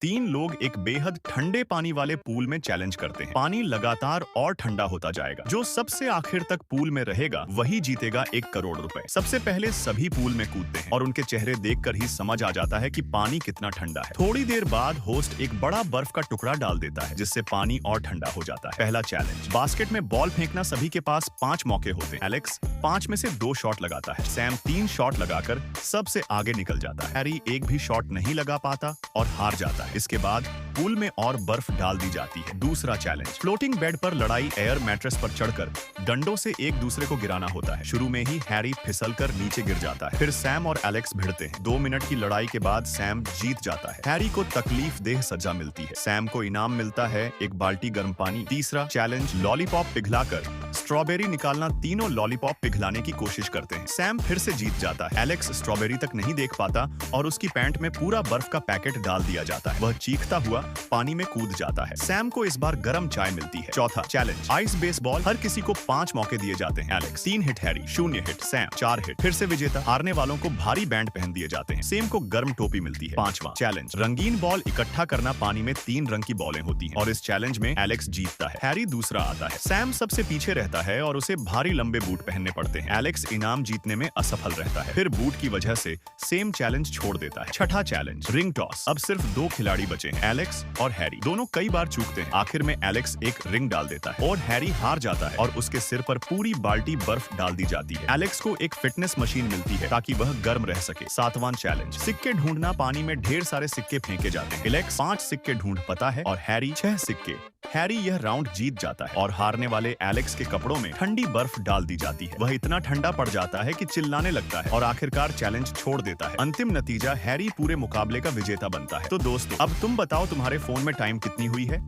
तीन लोग एक बेहद ठंडे पानी वाले पूल में चैलेंज करते हैं। पानी लगातार और ठंडा होता जाएगा। जो सबसे आखिर तक पूल में रहेगा वही जीतेगा 1 करोड़ रुपए। सबसे पहले सभी पूल में कूदते हैं और उनके चेहरे देखकर ही समझ आ जाता है कि पानी कितना ठंडा है। थोड़ी देर बाद होस्ट एक बड़ा बर्फ का टुकड़ा डाल देता है जिससे पानी और ठंडा हो जाता है। पहला चैलेंज, बास्केट में बॉल फेंकना। सभी के पास 5 मौके होते हैं। एलेक्स 5 में से 2 शॉट लगाता है। सैम 3 शॉट लगाकर सबसे आगे निकल जाता है। हैरी एक भी शॉट नहीं लगा पाता और हार जाता है। इसके बाद पूल में और बर्फ डाल दी जाती है। दूसरा चैलेंज, फ्लोटिंग बेड पर लड़ाई। एयर मैट्रेस पर चढ़कर डंडों से एक दूसरे को गिराना होता है। शुरू में ही हैरी फिसलकर नीचे गिर जाता है। फिर सैम और एलेक्स भिड़ते हैं। 2 मिनट की लड़ाई के बाद सैम जीत जाता है। हैरी को तकलीफ देह सजा मिलती है। सैम को इनाम मिलता है एक बाल्टी गर्म पानी। तीसरा चैलेंज, लॉलीपॉप पिघलाकर स्ट्रॉबेरी निकालना। तीनों लॉलीपॉप पिघलाने की कोशिश करते हैं। सैम फिर से जीत जाता है। एलेक्स स्ट्रॉबेरी तक नहीं देख पाता और उसकी पैंट में पूरा बर्फ का पैकेट डाल दिया जाता है। वह चीखता हुआ पानी में कूद जाता है। सैम को इस बार गर्म चाय मिलती है। चौथा चैलेंज, आइस बेसबॉल। हर किसी को 5 मौके दिए जाते हैं। Alex 3 hit, Harry 0 hit, Sam 4 hit. फिर से विजेता। हारने वालों को भारी बैंड पहन दिए जाते हैं। सैम को गर्म टोपी मिलती है। पांचवा चैलेंज, रंगीन बॉल इकट्ठा करना। पानी में 3 रंग की बॉलें होती हैं और इस चैलेंज में एलेक्स जीतता है। हैरी दूसरा आता है। सैम सबसे पीछे रहता है और उसे भारी लंबे बूट पहनने पड़ते हैं। एलेक्स इनाम जीतने में असफल रहता है। फिर बूट की वजह से सेम चैलेंज छोड़ देता है। छठा चैलेंज, रिंग टॉस। अब सिर्फ 2 खिलाड़ी बचे हैं, एलेक्स और हैरी। दोनों कई बार चूकते हैं। आखिर में एलेक्स एक रिंग डाल देता है और हैरी हार जाता है और उसके सिर पर पूरी बाल्टी बर्फ डाल दी जाती है। एलेक्स को एक फिटनेस मशीन मिलती है ताकि वह गर्म रह सके। सातवां चैलेंज, सिक्के ढूंढना। पानी में ढेर सारे सिक्के फेंके जाते हैं। एलेक्स 5 सिक्के ढूंढ पाता है और हैरी 6 सिक्के। हैरी यह राउंड जीत जाता है और हारने वाले एलेक्स के कपड़ों में ठंडी बर्फ डाल दी जाती है। वह इतना ठंडा पड़ जाता है कि चिल्लाने लगता है और आखिरकार चैलेंज छोड़ देता है। अंतिम नतीजा, हैरी पूरे मुकाबले का विजेता बनता है। तो दोस्तों, अब तुम बताओ तुम्हारे फोन में टाइम कितनी हुई है।